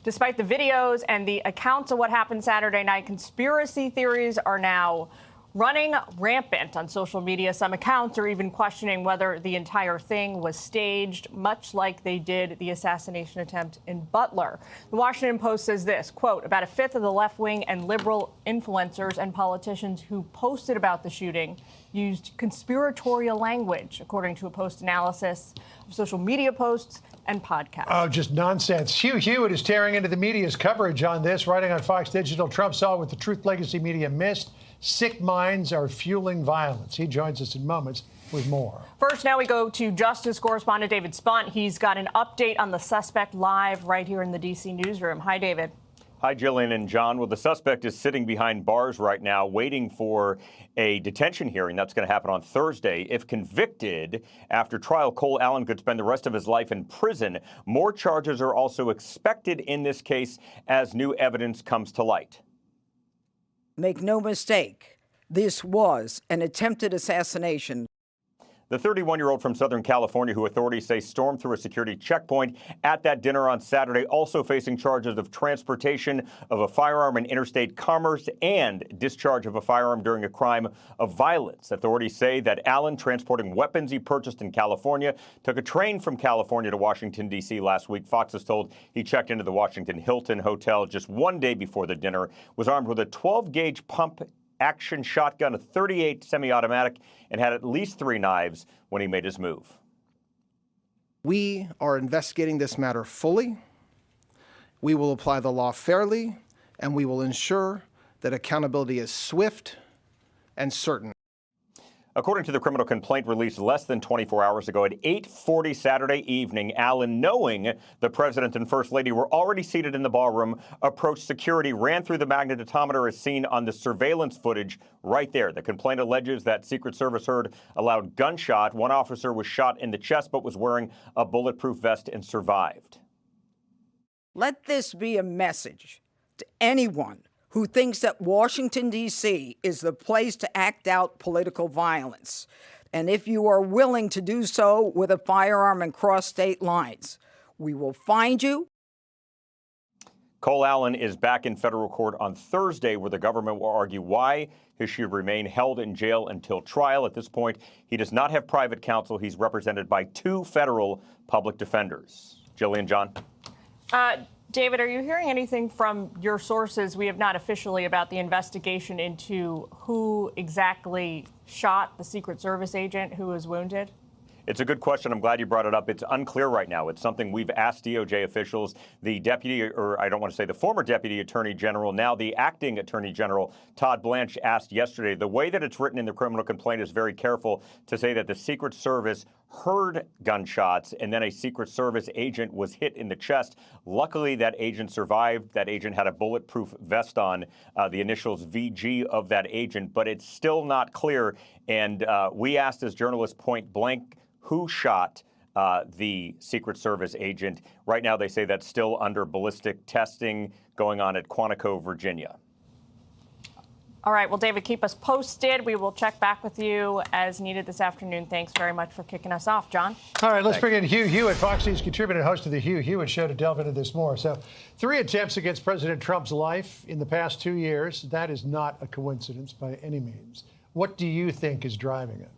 Despite the videos and the accounts of what happened Saturday night, conspiracy theories are now running rampant on social media. Some accounts are even questioning whether the entire thing was staged, much like they did the assassination attempt in Butler. The Washington Post says this, quote, about a fifth of the left-wing and liberal influencers and politicians who posted about the shooting used conspiratorial language, according to a Post analysis of social media posts and podcasts. Oh, just nonsense. Hugh Hewitt is tearing into the media's coverage on this, writing on Fox Digital, Trump saw what the Truth Legacy media missed. Sick minds are fueling violence. He joins us in moments with more. First, now we go to Justice Correspondent David Spunt. He's got an update on the suspect live right here in the D.C. newsroom. Hi, David. Hi, Jillian and John. Well, the suspect is sitting behind bars right now waiting for a detention hearing that's going to happen on Thursday. If convicted after trial, Cole Allen could spend the rest of his life in prison. More charges are also expected in this case as new evidence comes to light. Make no mistake, this was an attempted assassination. The 31-year-old from Southern California, who authorities say stormed through a security checkpoint at that dinner on Saturday, also facing charges of transportation of a firearm in interstate commerce and discharge of a firearm during a crime of violence. Authorities say that Allen, transporting weapons he purchased in California, took a train from California to Washington, D.C. last week. Fox is told he checked into the Washington Hilton Hotel just one day before the dinner, was armed with a 12-gauge pump action shotgun, a .38 semi-automatic, and had at least 3 knives when he made his move. We are investigating this matter fully. We will apply the law fairly, and we will ensure that accountability is swift and certain. According to the criminal complaint released less than 24 hours ago, at 8:40 Saturday evening, Allen, knowing the president and first lady were already seated in the ballroom, approached security, ran through the magnetometer as seen on the surveillance footage right there. The complaint alleges that Secret Service heard a loud gunshot. One officer was shot in the chest but was wearing a bulletproof vest and survived. Let this be a message to anyone who thinks that Washington, D.C. is the place to act out political violence. And if you are willing to do so with a firearm and cross state lines, we will find you. Cole Allen is back in federal court on Thursday, where the government will argue why he should remain held in jail until trial. At this point, he does not have private counsel. He's represented by 2 federal public defenders. Jillian, John. David, are you hearing anything from your sources? We have not officially about the investigation into who exactly shot the Secret Service agent who was wounded. It's a good question. I'm glad you brought it up. It's unclear right now. It's something we've asked DOJ officials. The deputy, or I don't want to say the former deputy attorney general, now the acting attorney general, Todd Blanche, asked yesterday. The way that it's written in the criminal complaint is very careful to say that the Secret Service heard gunshots and then a Secret Service agent was hit in the chest. Luckily, that agent survived. That agent had a bulletproof vest on, the initials VG of that agent, but it's still not clear. And we asked as journalists point blank who shot the Secret Service agent. Right now, they say that's still under ballistic testing going on at Quantico, Virginia. All right. Well, David, keep us posted. We will check back with you as needed this afternoon. Thanks very much for kicking us off, John. All right, let's bring in Hugh Hewitt, Fox News contributor and host of the Hugh Hewitt Show, to delve into this more. So 3 attempts against President Trump's life in the past 2 years. That is not a coincidence by any means. What do you think is driving it?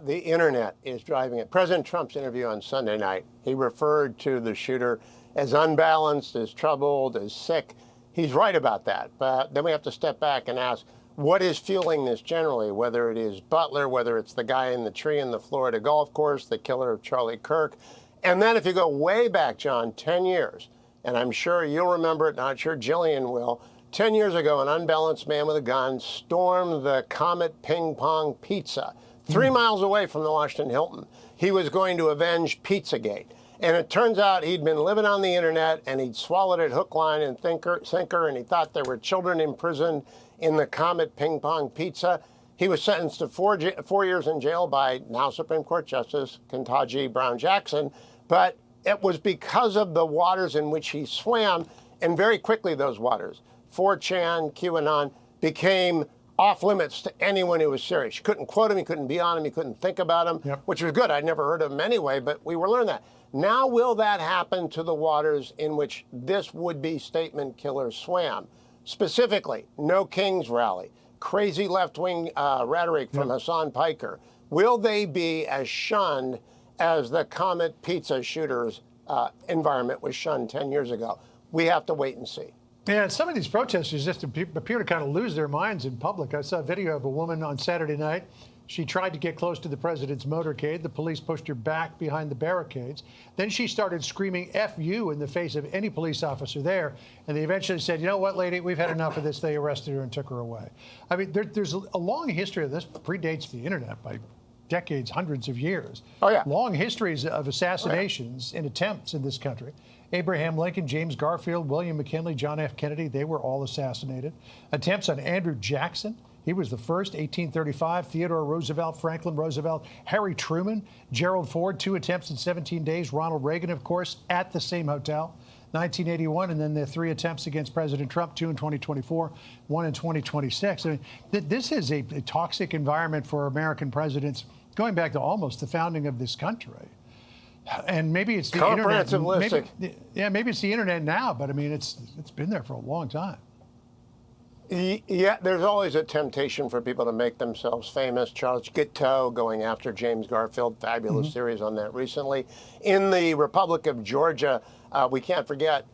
The internet is driving it. President Trump's interview on Sunday night, he referred to the shooter as unbalanced, as troubled, as sick. He's right about that. But then we have to step back and ask, what is fueling this generally, whether it is Butler, whether it's the guy in the tree in the Florida golf course, the killer of Charlie Kirk. And then if you go way back, John, 10 years, and I'm sure you'll remember it, not sure Jillian will, 10 years ago, an unbalanced man with a gun stormed the Comet Ping Pong Pizza, 3 miles away from the Washington Hilton. He was going to avenge Pizzagate. And it turns out he'd been living on the internet and he'd swallowed it hook, line, and sinker, and he thought there were children imprisoned in the Comet Ping Pong Pizza. He was sentenced to 4 years in jail by now Supreme Court Justice Ketanji Brown Jackson. But it was because of the waters in which he swam, and very quickly those waters, 4chan, QAnon, became off limits to anyone who was serious. You couldn't quote him, you couldn't be on him, you couldn't think about him, which was good. I'd never heard of him anyway, but we were learning that. Now, will that happen to the waters in which this would-be statement killer swam? Specifically, no Kings rally, crazy left-wing rhetoric from Hassan Piker. Will they be as shunned as the Comet Pizza shooters environment was shunned 10 years ago? We have to wait and see. Yeah, some of these protesters just appear to kind of lose their minds in public. I saw a video of a woman on Saturday night. She tried to get close to the president's motorcade. The police pushed her back behind the barricades. Then she started screaming F you in the face of any police officer there. And they eventually said, you know what, lady, we've had enough of this. They arrested her and took her away. I mean, there's a long history of this. Predates the internet by decades, hundreds of years. Oh, yeah. Long histories of assassinations and attempts in this country. Abraham Lincoln, James Garfield, William McKinley, John F. Kennedy, they were all assassinated. Attempts on Andrew Jackson, he was the first, 1835. Theodore Roosevelt, Franklin Roosevelt, Harry Truman, Gerald Ford, 2 attempts in 17 days. Ronald Reagan, of course, at the same hotel, 1981. And then the 3 attempts against President Trump, 2 in 2024, 1 in 2026. I mean, this is a toxic environment for American presidents going back to almost the founding of this country. And maybe it's the internet. Maybe it's the internet now, but I mean, it's been there for a long time. Yeah, there's always a temptation for people to make themselves famous. Charles Guiteau going after James Garfield, fabulous series on that recently. In the Republic of Georgia, we can't forget,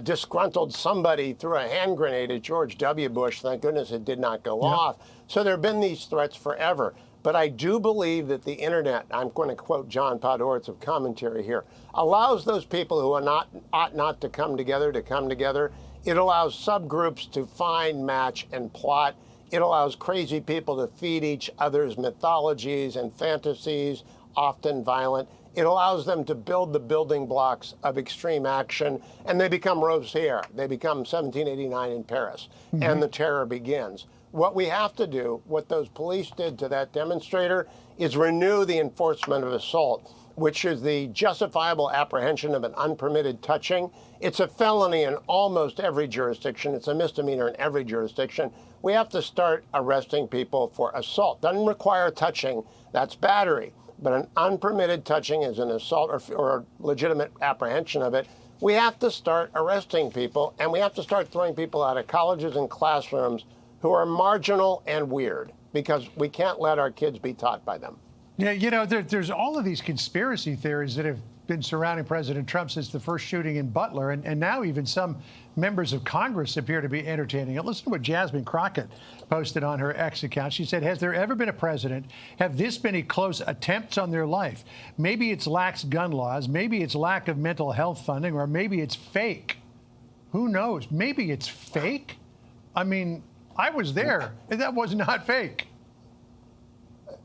disgruntled somebody threw a hand grenade at George W. Bush. Thank goodness it did not go off. So there have been these threats forever. But I do believe that the internet, I'm going to quote John Podhoretz of commentary here, allows those people who ought not to come together to come together. It allows subgroups to find, match, and plot. It allows crazy people to feed each other's mythologies and fantasies, often violent. It allows them to build the building blocks of extreme action, and they become Robespierre. They become 1789 in Paris, and the terror begins. What we have to do, what those police did to that demonstrator, is renew the enforcement of assault, which is the justifiable apprehension of an unpermitted touching. It's a felony in almost every jurisdiction. It's a misdemeanor in every jurisdiction. We have to start arresting people for assault. Doesn't require touching. That's battery. But an unpermitted touching is an assault or legitimate apprehension of it. We have to start arresting people, and we have to start throwing people out of colleges and classrooms who are marginal and weird, because we can't let our kids be taught by them. Yeah, you know, there's all of these conspiracy theories that have been surrounding President Trump since the first shooting in Butler, and now even some members of Congress appear to be entertaining it. Listen to what Jasmine Crockett posted on her X account. She said, has there ever been a president have this many close attempts on their life? Maybe it's lax gun laws, maybe it's lack of mental health funding, or maybe it's fake. Who knows? Maybe it's fake? I mean, I was there, and that was not fake.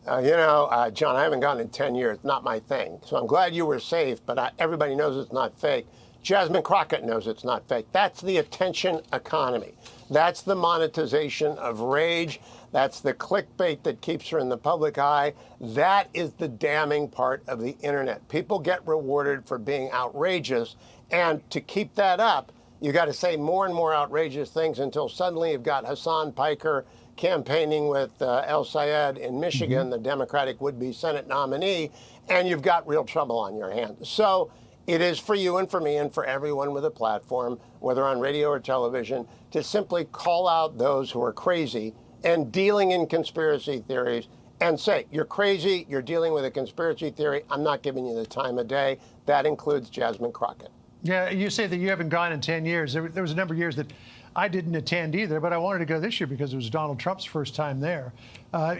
John, I haven't gone in 10 years. Not my thing. So I'm glad you were safe, but everybody knows it's not fake. Jasmine Crockett knows it's not fake. That's the attention economy. That's the monetization of rage. That's the clickbait that keeps her in the public eye. That is the damning part of the internet. People get rewarded for being outrageous, and to keep that up, you got to say more and more outrageous things until suddenly you've got Hassan Piker campaigning with El Sayed in Michigan, the Democratic would-be Senate nominee, and you've got real trouble on your hands. So it is for you and for me and for everyone with a platform, whether on radio or television, to simply call out those who are crazy and dealing in conspiracy theories and say, you're crazy, you're dealing with a conspiracy theory, I'm not giving you the time of day. That includes Jasmine Crockett. Yeah, you say that you haven't gone in 10 years. There was a number of years that I didn't attend either, but I wanted to go this year because it was Donald Trump's first time there.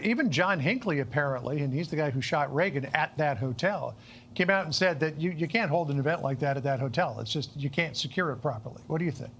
Even John Hinckley, apparently, and he's the guy who shot Reagan at that hotel, came out and said that you can't hold an event like that at that hotel. It's just you can't secure it properly. What do you think?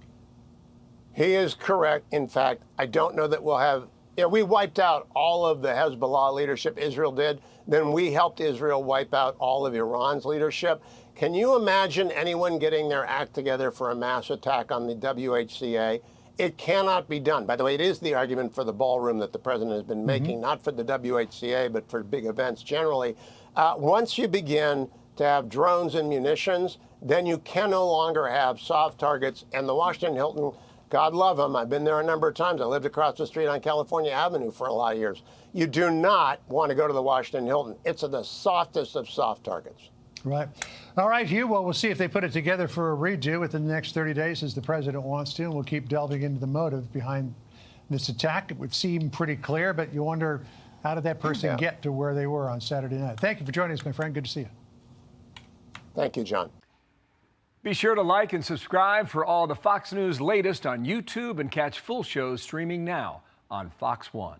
He is correct. In fact, I don't know that we'll have... we wiped out all of the Hezbollah leadership, Israel did. Then we helped Israel wipe out all of Iran's leadership. Can you imagine anyone getting their act together for a mass attack on the WHCA? It cannot be done. By the way, it is the argument for the ballroom that the president has been making, not for the WHCA, but for big events generally. Once you begin to have drones and munitions, then you can no longer have soft targets. And the Washington Hilton God love them. I've been there a number of times. I lived across the street on California Avenue for a lot of years. You do not want to go to the Washington Hilton. It's the softest of soft targets. Right. All right, Hugh. Well, we'll see if they put it together for a redo within the next 30 days as the president wants to, and we'll keep delving into the motive behind this attack. It would seem pretty clear, but you wonder, how did that person get to where they were on Saturday night? Thank you for joining us, my friend. Good to see you. Thank you, John. Be sure to like and subscribe for all the Fox News latest on YouTube and catch full shows streaming now on Fox One.